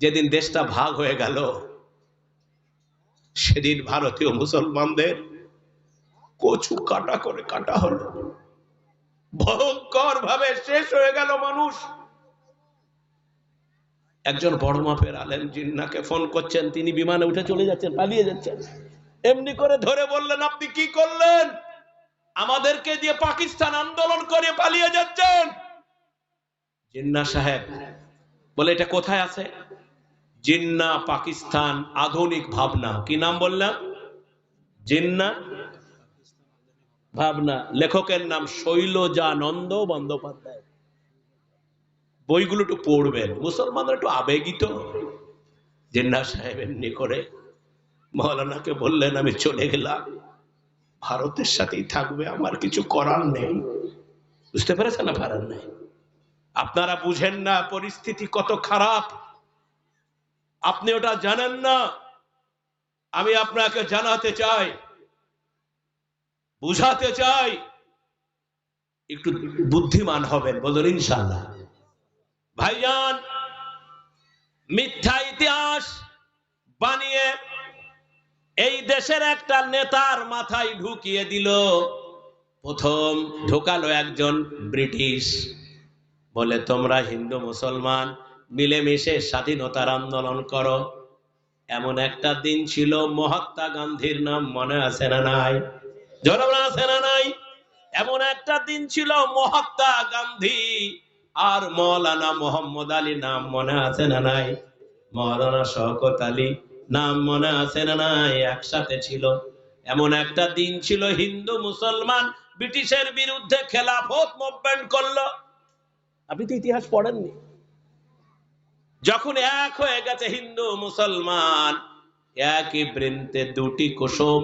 যেদিন দেশটা ভাগ হয়ে গেল সেদিন ভারতীয় মুসলমানদের কচু কাটা করে কাটা হলো, ভয়ঙ্কর ভাবে শেষ হয়ে গেল মানুষ। একজন বড় মাপের আলেম জিন্নাকে ফোন করছেন, তিনি বিমানে উঠে চলে যাচ্ছেন, পালিয়ে যাচ্ছেন। এমনি করে ধরে বললেন, আপনি কি করলেন? আমাদেরকে দিয়ে পাকিস্তান আন্দোলন করে পালিয়ে যাচ্ছেন। জিন্না সাহেব বলে, এটা কোথায় আছে? জিন্না পাকিস্তান আধুনিক ভাবনা। কি নাম বললাম? জিন্না ভাবনা। লেখকের নাম শৈলজানন্দ বন্দ্যোপাধ্যায়। বইগুলো একটু পড়বেন, মুসলমানরা একটু আবেগিত। জিন্না সাহেব এমনি করে মৌলানাকে বললেন, আমি চলে গেলাম, ভারতের সাথেই থাকবে, আমার কিছু করার নেই। বুঝতে পেরেছেন না? পারার নেই। আপনারা বুঝেন না পরিস্থিতি কত খারাপ, আপনি ওটা জানেন না। আমি আপনাকে জানাতে চাই, বুঝাতে চাই, একটু বুদ্ধিমান হবেন। বলুন ইনশাআল্লাহ। ভাইজান, মিথ্যা ইতিহাস বানিয়ে এই দেশের একটা নেতার মাথায় ঢুকিয়ে দিল। প্রথম ঢোকালো একজন ব্রিটিশ, বলে তোমরা হিন্দু মুসলমান মিলেমিশে স্বাধীনতার আন্দোলন করো। এমন একটা দিন ছিল, মহাত্মা গান্ধীর নাম মনে আছে না নাই? জনগণ আছে না নাই? এমন একটা দিন ছিল, মহাত্মা গান্ধী আর মৌলানা মোহাম্মদ আলী নাম মনে আছে না নাই? মৌলানা শওকত আলী নাম মনে আছে না নাই? একসাথে ছিল। এমন একটা দিন ছিল, হিন্দু মুসলমান ব্রিটিশের বিরুদ্ধে খেলাফত মুভমেন্ট করলো। আপনি তো ইতিহাস পড়েননি। যখন এক হয়ে গেছে হিন্দু মুসলমান, একই বৃন্তে দুটি কুসুম,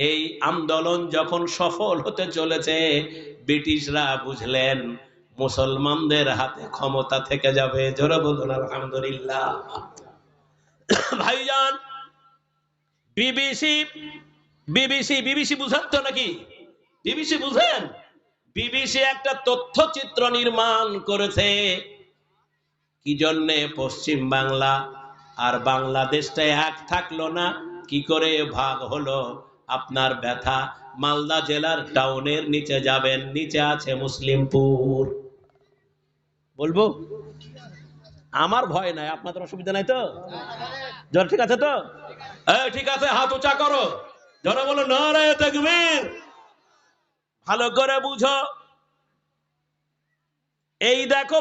এই আন্দোলন যখন সফল হতে চলেছে, ব্রিটিশরা বুঝলেন মুসলমানদের হাতে ক্ষমতা থেকে যাবে। জোরে বলুন আলহামদুলিল্লাহ। ভাইজান, বিবিসি বিবিসি বিবিসি বুঝেন তো নাকি? বিবিসি বুঝেন? বিবিসি একটা তথ্যচিত্র নির্মাণ করেছে। কি জন্যে পশ্চিম বাংলা আর বাংলাদেশটা এক থাকলো না, কি করে ভাগ হলো? আপনার ব্যথা। মালদা জেলার টাউনের নিচে যাবেন, নিচে আছে মুসলিমপুর। বলবো? আমার ভয় নাই, আপনাদের অসুবিধা নাই তো? জ্বর ঠিক আছে তো? ঠিক আছে, হাত উঁচা করো, যারা বলো নারায়ে তাকবীর। ভালো করে বুঝো। এই দেখো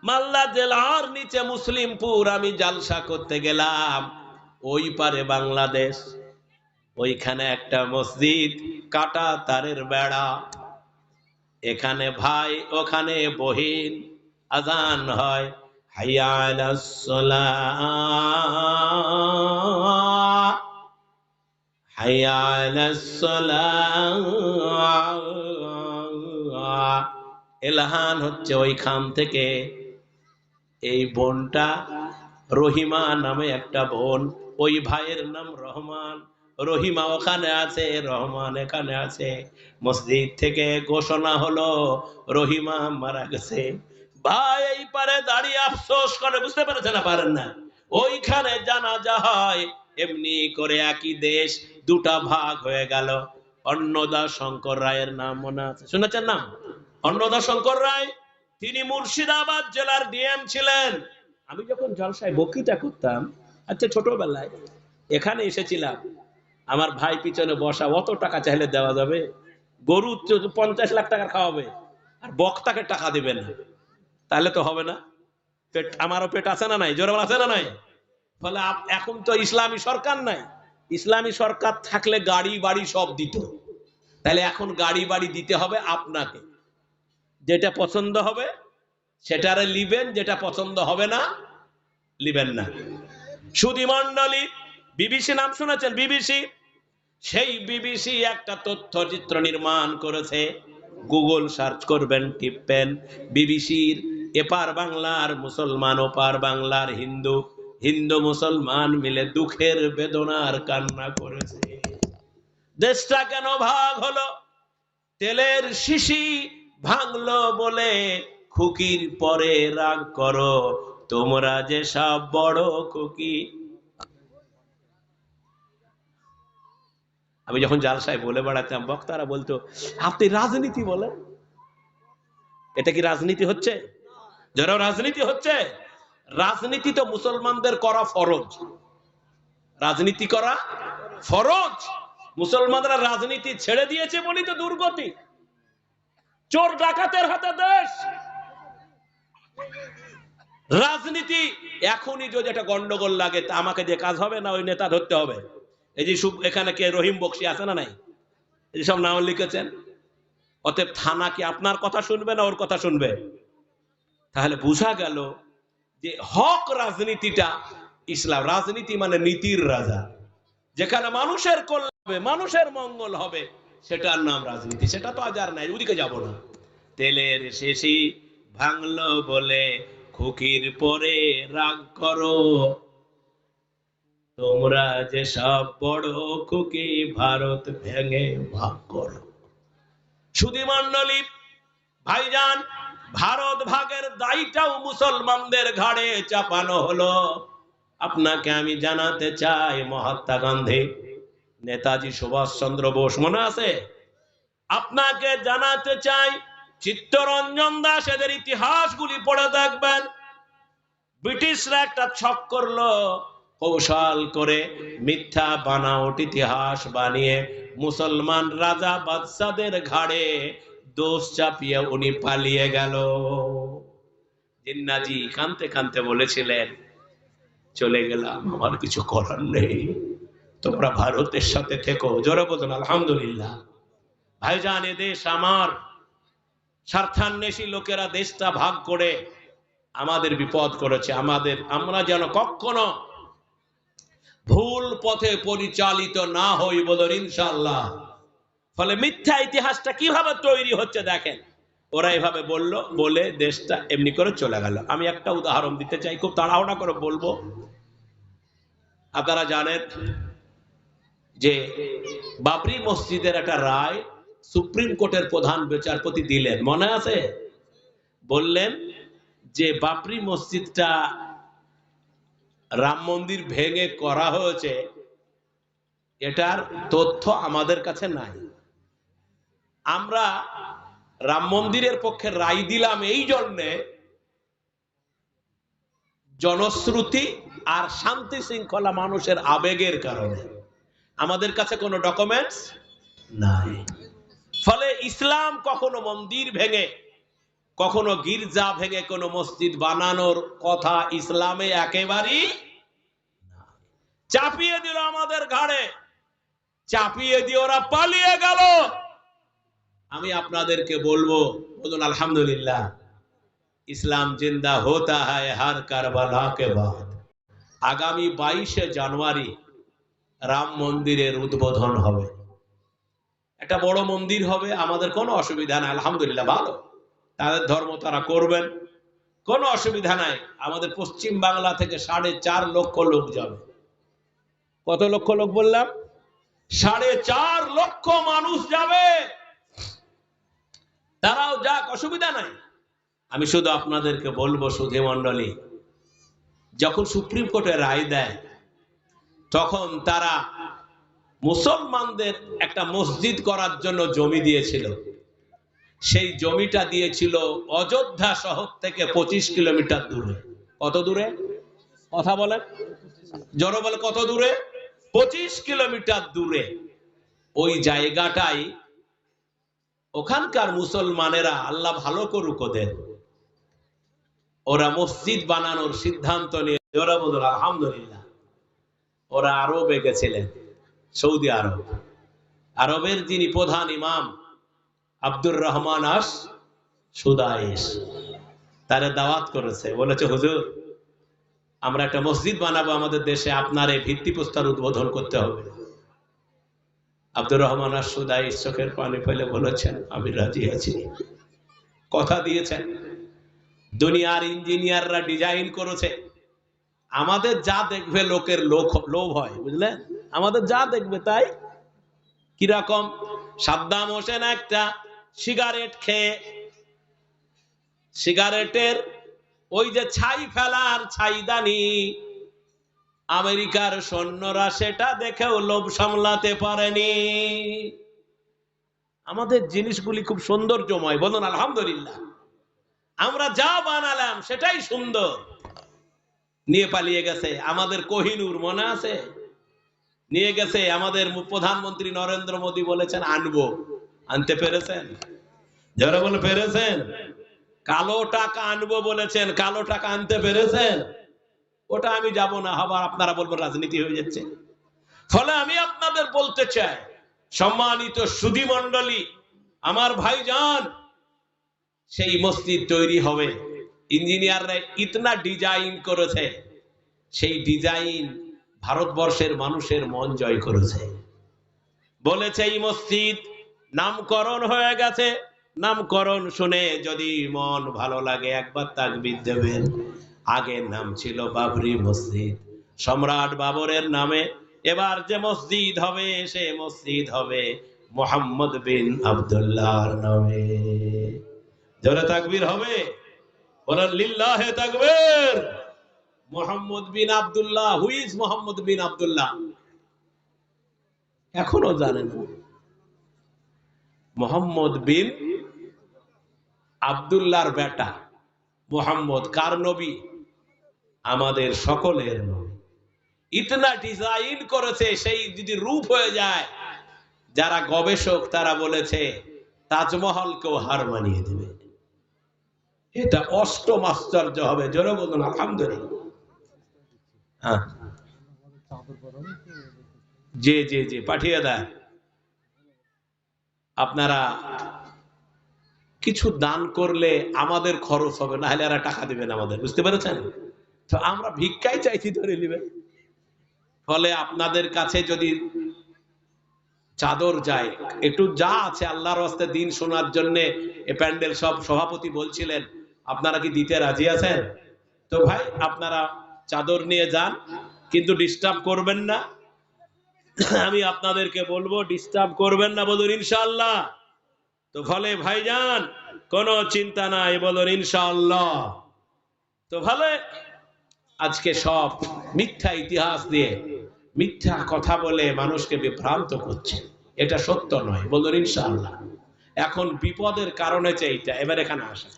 মালদা জেলার নিচে মুসলিমপুর। আমি জালসা করতে গেলাম, ওই পারে বাংলাদেশ, ওইখানে একটা মসজিদ, কাটা তারের বেড়া, এখানে ভাই ওখানে বহিন, আজান হয়, হাইয়া আলাস সালাহ, হাইয়া আলাস সালাহ, এলাহান হচ্ছে ওইখান থেকে। এই বোনটা রহিমা নামে একটা বোন, ওই ভাইয়ের নাম রহমান। রহিমা ওখানে আছে, রহমান এখানে আছে। মসজিদ থেকে ঘোষণা হলো রহিমা মারা গেছে। ভাই এই পারে দাঁড়িয়ে আফসোস করে। বুঝতে পেরেছেন না? পারেন না? ওইখানে জানাজা হয়। এমনি করে একই দেশ দুটা ভাগ হয়ে গেল। অন্নদা শঙ্কর রায়ের নাম মনে আছে? শুনেছেন না? অন্নদা শঙ্কর রায়, তিনি মুর্শিদাবাদ জেলার ডিএম ছিলেন। আমি যখন জলসায় বক্তৃতা করতাম, আচ্ছা ছোটবেলায় এখানে এসেছিলাম, আমার ভাই পিছনে বসা, অত টাকা চাইলে দেওয়া যাবে? গরু 50 লাখ টাকা খাওয়াবে আর বক্তাকে টাকা দিবে না, তাহলে তো হবে না। পেট, আমারও পেট আছে না নাই? জোরে আছে না নাই? ফলে এখন তো ইসলামী সরকার নাই। ইসলামী সরকার থাকলে গাড়ি বাড়ি সব দিত। তাহলে এখন গাড়ি বাড়ি দিতে হবে আপনাকে। যেটা পছন্দ হবে সেটারে লিবেন, যেটা পছন্দ হবে না লিবেন না। সুধী মণ্ডলী, বিবিসি নাম শুনেছেন? বিবিসি, সেই বিবিসি একটা তথ্যচিত্র নির্মাণ করেছে। গুগল সার্চ করবেন, টিপবেন, বিবিসির এপার বাংলার মুসলমান, ওপার বাংলার হিন্দু, হিন্দু মুসলমান মিলে দুঃখের বেদনার কান্না করেছে। দেশটা কেন ভাগ হলো? তেলের শিশি ভাঙলো বলে খুকির পরে রাগ করো, তোমরা যে সব বড় খুকি। আমি যখন জালসায় বলে বেড়াতাম, বক্তারা বলতো আপনি রাজনীতি বলেন, এটা কি রাজনীতি হচ্ছে? যারা রাজনীতি হচ্ছে, রাজনীতি তো মুসলমানদের করা ফরজ। রাজনীতি করা ফরজ। মুসলমানরা রাজনীতি ছেড়ে দিয়েছে বলি তো দুর্গতি। চোর ডাকাতের হাতে দেশ। রাজনীতি এখনই যদি একটা গন্ডগোল লাগে, তা আমাকে যে কাজ হবে না, ওই নেতা ধরতে হবে। এই যে এখানে কে রহিম বক্সি আছে না নাই, এই সব নাম লিখেছেন। অতএব থানা কি আপনার কথা শুনবে না ওর কথা শুনবে? তাহলে বোঝা গেল যে হক রাজনীতিটা ইসলাম। রাজনীতি মানে নীতির রাজা, যেখানে মানুষের কল্যাণ হবে, মানুষের মঙ্গল হবে, সেটার নাম রাজনীতি। সেটা তো আজ আর নাই, ওদিকে যাব না। তেলের শেষি ভাঙলো বলে খুকির পরে রাগ করো, তোমরা যে সব বড় খুকি ভারত ভেঙে ভাগ করো। সুধী মণ্ডলী, ভাইজান, ভারত ভাগের দায়টাও মুসলমানদের ঘাড়ে চাপানো হলো। আপনাকে আমি জানাতে চাই, মহাত্মা গান্ধী, নেতাজি সুভাষচন্দ্র বোস, মনে আছে? আপনাকে জানাতে চাই, চিত্তরঞ্জন দাস, এদের ইতিহাসগুলি পড়ে দেখবেন। ব্রিটিশরা একটা ছক করলো, কৌশল করে মিথ্যা বানাওট ইতিহাস বানিয়ে মুসলমান রাজা বাদশাদের ঘাড়ে দোষ চাপিয়ে উনি পালিয়ে গেল। জিন্নাজি কানতে কানতে বলেছিলেন, চলে গেলাম, আমার কিছু করার নেই, তোমরা ভারতের সাথে থেকো। জোরে বলুন আলহামদুলিল্লাহ। ভাইজান, এ দেশ আমার। স্বার্থান্বেষী লোকেরা দেশটা ভাগ করে আমাদের বিপদ করেছে। আমরা যেন কখনো ভুল পথে পরিচালিত না হই, বলুন ইনশাআল্লাহ। ফলে মিথ্যা ইতিহাসটা কিভাবে তৈরি হচ্ছে দেখেন। ওরা এভাবে বলল, বলে দেশটা এমনি করে চলে গেল। আমি একটা উদাহরণ দিতে চাই, খুব তাড়াহুড়া করে বলবো। আপনারা জানেন যে বাবরি মসজিদের একটা রায় সুপ্রিম কোর্টের প্রধান বিচারপতি দিলেন, মনে আছে? বললেন যে বাবরি মসজিদটা রাম মন্দির ভেঙে করা হয়েছে, এটার তথ্য আমাদের কাছে নাই। আমরা রাম মন্দিরের পক্ষে রায় দিলাম এই জন্যে, জনশ্রুতি আর শান্তি শৃঙ্খলা মানুষের আবেগের কারণে। আমাদের কাছে কোনো ডকুমেন্টস নাই। ফলে ইসলাম কখনো মন্দির ভেঙে, কখনো গির্জা ভেঙে কোনো মসজিদ বানানোর কথা ইসলামে একেবারেই চাপিয়ে দিল আমাদের ঘাড়ে। চাপিয়ে দিয়ে ওরা পালিয়ে গেল। আমি আপনাদেরকে বলবো, বলুন আলহামদুলিল্লাহ। ইসলাম জিন্দা হোতা है हर কারবালা के बाद। আগামী 22শে জানুয়ারি রাম মন্দিরের উদ্বোধন হবে। একটা বড় মন্দির হবে, আমাদের কোনো অসুবিধা নাই, আলহামদুলিল্লাহ। ভালো, তাদের ধর্ম তারা করবেন, কোনো অসুবিধা নাই। আমাদের পশ্চিম বাংলা থেকে 4.5 লক্ষ লোক যাবে। কত লক্ষ লোক বললাম? 4.5 লক্ষ মানুষ যাবে। তারাও যাক, অসুবিধা নাই। আমি শুধু আপনাদেরকে বলবো, সুধী মণ্ডলী, যখন সুপ্রিম কোর্টে রায় দেয়, তখন তারা মুসলমানদের একটা মসজিদ করার জন্য জমি দিয়েছিল। সেই জমিটা দিয়েছিল অযোধ্যা শহর থেকে 25 কিলোমিটার দূরে। কত দূরে? কথা বলেন, জোরে বলে, কত দূরে? 25 কিলোমিটার দূরে। ওই জায়গাটাই ওখানকার মুসলমানেরা, আল্লাহ ভালো করুক ওদের, ওরা মসজিদ বানানোর সিদ্ধান্ত নিয়ে, ওরা বলল আলহামদুলিল্লাহ। ওরা আরবে গেছিলেন, সৌদি আরব। আরবের যিনি প্রধান ইমাম আব্দুর রহমান আস সুদাইস, তারে দাওয়াত করেছে, বলেছে হুজুর, আমরা একটা মসজিদ বানাবো আমাদের দেশে, আপনার এই ভিত্তিপ্রস্তর উদ্বোধন করতে হবে। আব্দুর রহমান আস সুদাইস চোখের পানি ফেলে বলেছেন, আমি রাজি আছি। কথা দিয়েছেন। দুনিয়ার ইঞ্জিনিয়াররা ডিজাইন করেছে, আমাদের যা দেখবে লোকের লোভ হয়, বুঝলেন? আমাদের যা দেখবে তাই। কিরকম? সাদ্দাম হোসেন একটা সিগারেট খেয়ে সিগারেটের ওই যে ছাই ফেলার ছাইদানি, আমেরিকার সৈন্যরা সেটা দেখেও লোভ সামলাতে পারেনি। আমাদের জিনিসগুলি খুব সৌন্দর্যময়, বলুন আলহামদুলিল্লাহ। আমরা যা বানালাম সেটাই সুন্দর। নিয়ে পালিয়ে গেছে আমাদের কোহিনূর, মনে আছে? নিয়ে গেছে আমাদের প্রধানমন্ত্রী নরেন্দ্র মোদী বলেছেন আনবো, আনতে পেরেছেন? যারা বলে পেরেছেন? কালো টাকা আনবো বলেছেন, কালো টাকা আনতে পেরেছেন? ওটা আমি যাব না, আবার আপনারা বলবেন রাজনীতি হয়ে যাচ্ছে। ফলে আমি আপনাদের বলতে চাই, সম্মানিত সুধী মণ্ডলী, আমার ভাইজান, সেই মসজিদ তৈরি হবে, ইঞ্জিনিয়াররা ইতনা ডিজাইন করেছে, সেই ডিজাইন ভারতবর্ষের মানুষের মন জয় করেছে। বলেছে এই মসজিদ নামকরণ হয়ে গেছে, নামকরণ শুনে যদি মন ভালো লাগে একবার তাকবীর দেবেন। আগের নাম ছিল বাবরি মসজিদ, সম্রাট বাবরের নামে। এবার যে মসজিদ হবে সে মসজিদ হবে মোহাম্মদ বিন আব্দুল্লাহর নামে। জোরে তাকবীর হবে, বলেন লিল্লাহে তাকবীর। মোহাম্মদ বিন আব্দুল্লাহ, হু ইজ মোহাম্মদ বিন আব্দুল্লাহ? এখনো জানেন না। মোহাম্মদ বিন আব্দুল্লাহর বেটা মোহাম্মদ, কার নবী? আমাদের সকলের নবী। ইতনা ডিজাইন করেছে, সেই যদি রূপ হয়ে যায়, যারা গবেষক তারা বলেছে তাজমহলকেও হার মানিয়ে দেবে। এটা অষ্টম আশ্চর্য হবে। জোরে বলুন আলহামদুলিল্লাহ। হ্যাঁ, জি জি জি, পাঠিয়ে দেয়। আপনারা কিছু দান করলে আমাদের খরচ হবে, না হলে এরা টাকা দিবেন আমাদের, বুঝতে পেরেছেন? তো আমরা ভিক্ষাই চাইছি, ধরে নেবেন। ফলে আপনাদের কাছে যদি চাদর যায়, একটু যা আছে আল্লাহর রাস্তায় দিন শোনার জন্য, এ প্যান্ডেল সব সভাপতি বলছিলেন, আপনারা কি দিতে রাজি আছেন? তো ভাই আপনারা চাদর নিয়ে যান, কিন্তু ডিস্টার্ব করবেন না। আমি আপনাদেরকে বলবো ডিস্টার্ব করবেন না, বলুন ইনশাআল্লাহ। তো ফলে ভাইজান কোনো চিন্তা নাই, বলুন ইনশাআল্লাহ। তো ভালো, আজকে সব মিথ্যা ইতিহাস দিয়ে মিথ্যা কথা বলে মানুষকে বিভ্রান্ত করছে, এটা সত্য নয়, বলুন ইনশাআল্লাহ। এখন বিপদের কারণে এইটা। এবার এখানে আসে,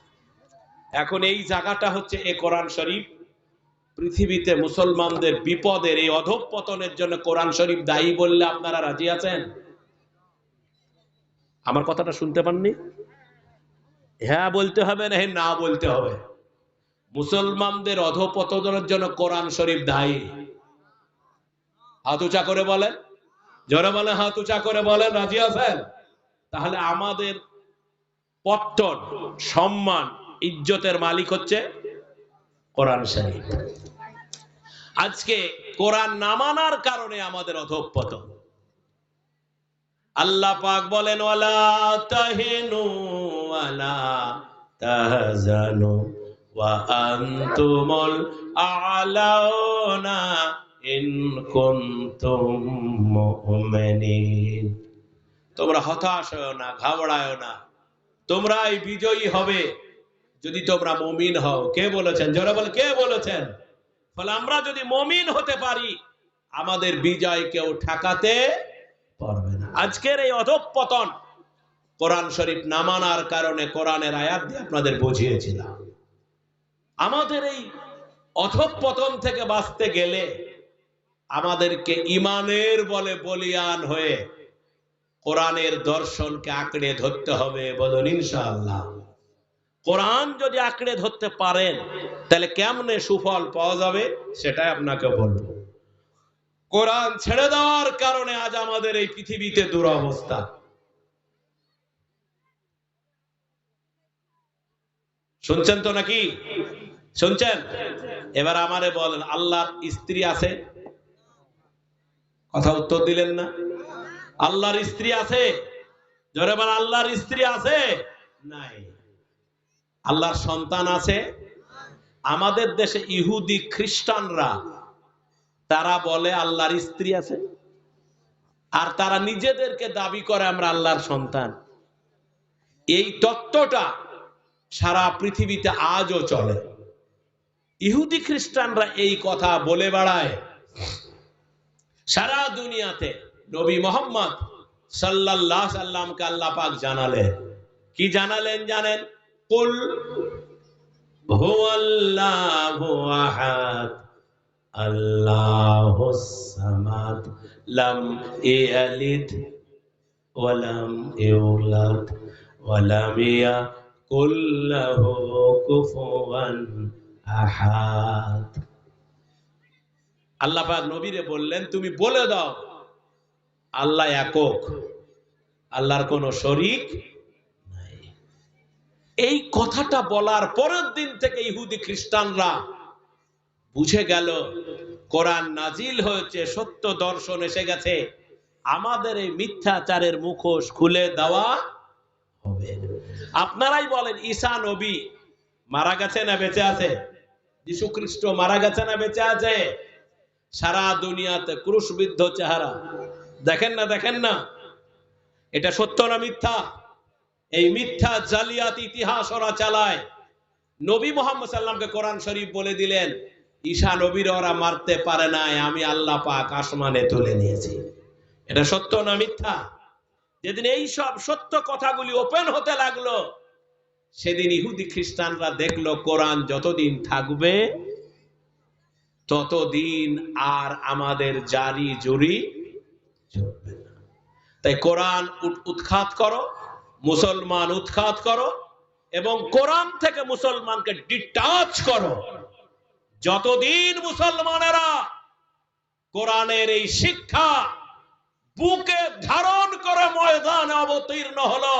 এখন এই জায়গাটা হচ্ছে এ কোরআন শরীফ। পৃথিবীতে মুসলমানদের বিপদের এই অধঃপতনের জন্য কোরআন শরীফ দায়ী বললে আপনারা রাজি আছেন? আমার কথাটা শুনতে পাননি? হ্যাঁ বলতে হবে, না না বলতে হবে? মুসলমানদের অধঃপতনের জন্য কোরআন শরীফ দায়ী। হাত উঁচা করে বলেন, জোরে বলে, হাত উঁচা করে বলেন, রাজি আছেন? তাহলে আমাদের পত্তন, সম্মান, ইজ্জতের মালিক হচ্ছে কোরআন শরীফ। আজকে কোরআন না মানার কারণে আমাদের অধঃপতন। আল্লাহ পাক বলেন ওয়ালা তাহিনু ওয়ালা তাহজানু ওয়া আনতুমুল আ'লাউনা ইন কুনতুম মুমিনিন। তোমরা হতাশ হও না, ঘাবড়ায়ো না, তোমরাই বিজয়ী হবে যদি তোমরা মুমিন হও। কে বলেছেন? জোরে বল, কে বলেছেন? ফলে আমরা যদি মুমিন হতে পারি, আমাদের বিজয় কেউ ঠেকাতে পারবে না। আজকের এই অধঃপতন কোরআন শরীফ না মানার কারণে, কোরআনের আয়াত দিয়ে আপনাদের বুঝিয়েছিলাম। আমাদের এই অধঃপতন থেকে বাঁচতে গেলে আমাদেরকে ইমানের বলে বলিয়ান হয়ে কোরআনের দর্শনকে আঁকড়ে ধরতে হবে, বলুন ইনশাআল্লাহ। কোরআন যদি আঁকড়ে ধরতে পারেন তাহলে কেমনে সুফল পাওয়া যাবে সেটাই আপনাকে বলবো। কোরআন ছেড়ে দেওয়ার কারণে আজ আমাদের এই পৃথিবীতে দুরবস্থা। শুনছেন তো নাকি? শুনছেন? এবার আমারে বলেন, আল্লাহর স্ত্রী আছে? কথা উত্তর দিলেন না। আল্লাহর স্ত্রী আছে? জোরে বলেন, আল্লাহর স্ত্রী আছে? নাই। আল্লাহর সন্তান আছে? আমাদের দেশে ইহুদি খ্রিস্টানরা তারা বলে আল্লাহর স্ত্রী আছে, আর তারা নিজেদেরকে দাবি করে আমরা আল্লাহর সন্তান। এই তত্ত্বটা সারা পৃথিবীতে আজও চলে। ইহুদি খ্রিস্টানরা এই কথা বলে বেড়ায় সারা দুনিয়াতে। নবী মোহাম্মদ সাল্লাল্লাহু আলাইহি সাল্লামকে আল্লাহ পাক জানালেন, কি জানালেন জানেন? কুল হুয়াল্লাহু আহাদ আল্লাহুস সামাদ লাম ইয়ালিদ ওয়া লাম ইউলাদ ওয়া লাম ইয়াকুল লাহু কুফুয়ান আহাদ। আল্লাহ পাক নবীরে বললেন, তুমি বলে দাও আল্লাহ একক, আল্লাহর কোনো শরীক নাই। এই কথাটা বলার পরের দিন থেকে ইহুদি খ্রিস্টানরা বুঝে গেল কোরআন নাজিল হয়েছে, সত্য দর্শন এসে গেছে, আমাদের এই মিথ্যাচারের মুখোশ খুলে দেওয়া হবে। আপনারাই বলেন, ঈসা নবী মারা গেছে না বেঁচে আছে? যীশু খ্রিস্ট মারা গেছে না বেঁচে আছে? সারা দুনিয়াতে ক্রুশবিদ্ধ চেহারা, দেখেন না? দেখেন না? এটা সত্য না মিথ্যা? এই মিথ্যা জালিয়াত ইতিহাস ওরা চালায়। নবী মুহাম্মদ সাল্লামকে কোরআন শরীফ বলে দিলেন, ঈসা নবীর ওরা মারতে পারে নাই, আমি আল্লাহ পাক আসমানে তুলে নিয়েছি। এটা সত্য না মিথ্যা? যেদিন এই সব সত্য কথাগুলি ওপেন হতে লাগলো, সেদিন ইহুদি খ্রিস্টানরা দেখলো কোরআন যতদিন থাকবে ততদিন আর আমাদের জারি জুরি চলবে না। তাই কোরআন উৎখাত করো, মুসলমান উৎখাত করো, এবং কোরআন থেকে মুসলমানকে ডিটাচ করো। যতদিন মুসলমানেরা কোরআনের এই শিক্ষা বুকে ধারণ করে ময়দানে অবতীর্ণ হলো,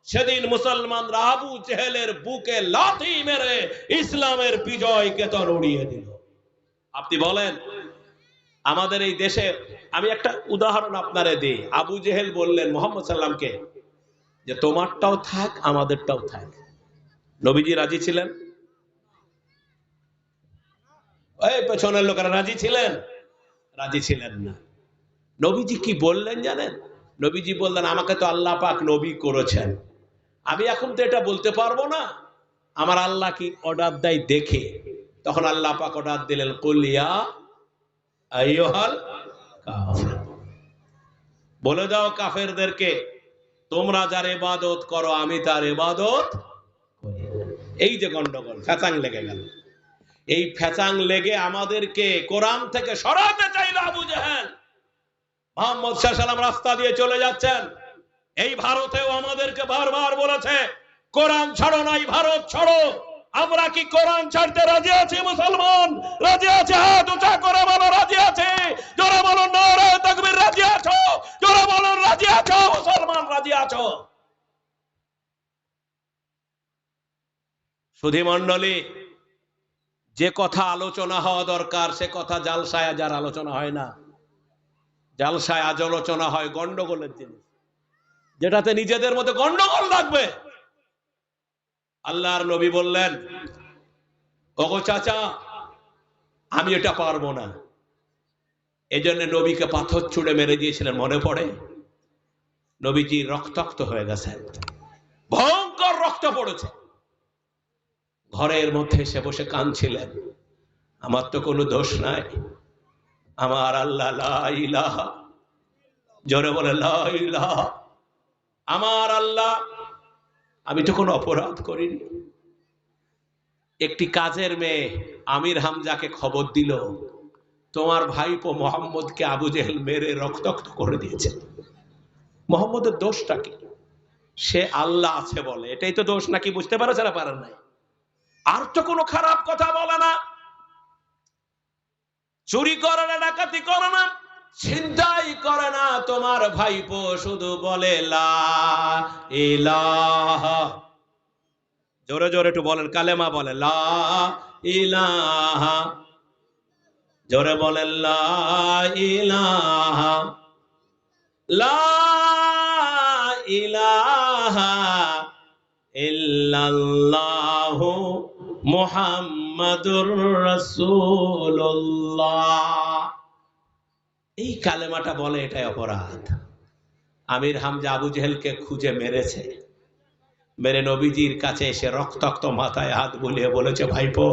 সেদিন মুসলমানরা আবু জেহেলের বুকে লাথি মেরে ইসলামের বিজয় কেতন উড়িয়ে দিল। আপনি বলেন, আমাদের এই দেশে, আমি একটা উদাহরণ আপনারে দিই। আবু জেহেল বললেন মুহাম্মদ সাল্লামকে যে তোমারটাও থাক আমাদেরটাও থাক। নবীজি রাজি ছিলেন? এই পেছনের লোকেরা রাজি ছিলেন? রাজি ছিলেন না। নবীজি কি বললেন জানেন? নবীজি বললেন, আমাকে তো আল্লাহ পাক নবী করেছেন, আমি এখন তো এটা বলতে পারবো না, আমার আল্লাহ কি অর্ডার দেয় দেখে। তখন আল্লাহ পাক অর্ডার দিলেন, কুল ইয়া আইয়ুহাল কাফির, বলে দাও কাফেরদেরকে, তোমরা যার ইবাদত করো আমি তার ইবাদত করি। এই যে গন্ডগোল, ফ্যাচাং লেগে গেল। এই ফ্যাচাং লেগে আমাদেরকে কোরআন থেকে সরাতে চাইল আবু জেহেল। মুহাম্মদ সাল্লাল্লাহু আলাইহি ওয়াসাল্লাম রাস্তা দিয়ে চলে যাচ্ছেন, এই ভারতেও আমাদেরকে বারবার বলেছে কোরআন ছাড়ো নাই, ভারত ছাড়ো। আমরা কি কোরআন ছাড়তে রাজি আছি? মুসলমান রাজি আছে? হাত উঁচা করে বলো রাজি আছে। জোরে বলো নারে তাকবীর। রাজি আছো? জোরে বলো রাজি আছো? মুসলমান রাজি আছো? সুধী মণ্ডলী, যে কথা আলোচনা হওয়া দরকার সে কথা জালসায় আজ আর আলোচনা হয় না। জালসায় আজ আলোচনা হয় গন্ডগোলের জিনিস, যেটাতে নিজেদের মধ্যে গন্ডগোল লাগবে। আল্লাহর নবী বললেন, ওগো চাচা আমি এটা পারবো না। এজন্য নবীকে পাথর ছুঁড়ে মেরে দিয়েছিলেন, মনে পড়ে? নবীজি রক্তাক্ত হয়ে গেছেন, ভয়ঙ্কর রক্ত পড়েছে। ঘরের মধ্যে এসে বসে কাঁদছিলেন, আমার তো কোনো দোষ নাই, আমার আল্লাহ লা ইলাহা, জোরে বলে লা ইলাহা, আমার আল্লাহ, আমি তো কোনো অপরাধ করিনি। একটি কাজের মেয়ে আমির হামজাকে খবর দিল, তোমার ভাইপো মোহাম্মদকে আবু জেহেল মেরে রক্তাক্ত করে দিয়েছে। মোহাম্মদের দোষটা কি? সে আল্লাহ আছে বলে, এটাই তো দোষ নাকি? বুঝতে পারছে না? পারেন নাই? আর তো কোনো খারাপ কথা বলে না, চুরি করে না, ডাকাতি করে না, ছিনতাই করে না। তোমার ভাইপো শুধু বলে লা ইলাহা, জোরে জোরে একটু বলেন, কালেমা বলে লা ইলাহা, জোরে বলেন লা ইলাহা, লা ইলাহা ইল্লাল্লাহু মুহাম্মাদুর রাসূলুল্লাহ। এই কালেমাটা বলে, এটাই অপরাধ। আমির হামজা আবু জেহেলকে খুঁজে মেরেছে, মেরে নবীজির কাছে এসে রক্তাক্ত মাথায় হাত বুলিয়ে বলেছে, ভাইপো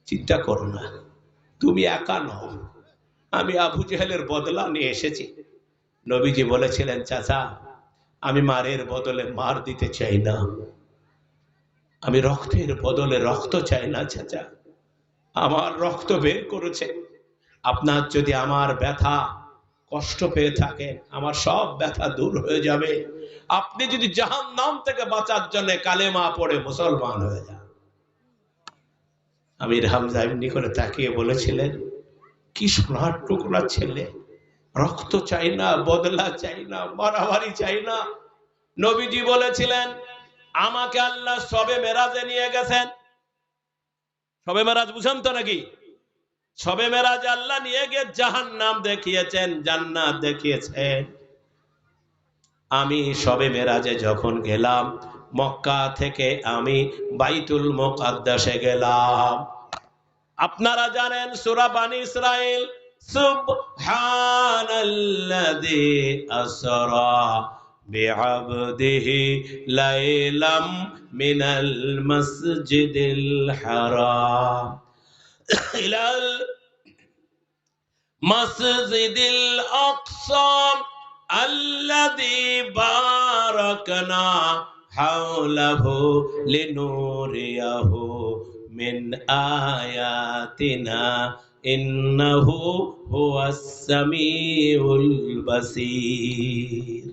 চিন্তা করো না, তুমি একা নও, আমি আবু জেহেলের বদলা নিয়ে এসেছি। নবীজি বলেছিলেন, চাচা আমি মারের বদলে মার দিতে চাই না, আমি রক্তের বদলে রক্ত চাই না চাচা, আমার রক্ত বের করেছে। আপনার যদি আমার ব্যথা কষ্ট পেয়ে থাকেন, আমার সব ব্যথা দূর হয়ে যাবে। আপনি যদি জাহান্নাম থেকে বাঁচার জন্য কালেমা পড়ে মুসলমান হয়ে যান। আমির হামজা এমনি করে তাকিয়ে বলেছিলেন, কি সোনার টুকরা ছেলে, রক্ত চাই না, বদলা চাই না, মারামারি চাই না। নবীজি বলেছিলেন, আমাকে আল্লাহ শবে মেরাজে নিয়ে গেছেন। শবে মেরাজ বুঝেন তো নাকি? শবে মেরাজ আল্লাহ নিয়ে গিয়ে জাহান্নাম দেখিয়েছেন, জান্নাত দেখিয়েছেন। আমি শবে মেরাজে যখন গেলাম, মক্কা থেকে আমি বাইতুল মুকাদ্দাসে গেলাম। আপনারা জানেন সূরা বানী ইসরাইল, সুবহানাল্লাযী আসরা বিআবদিহি লাইলাম মিনাল মাসজিদিল হারাম ইলাল মাসজিদিল আকসা আল্লাযী বারাকনা হাওলাহু লিনুরিয়াহু মিন আয়াতিনা ইন্নাহু হুয়াস সামিউল বাসীর।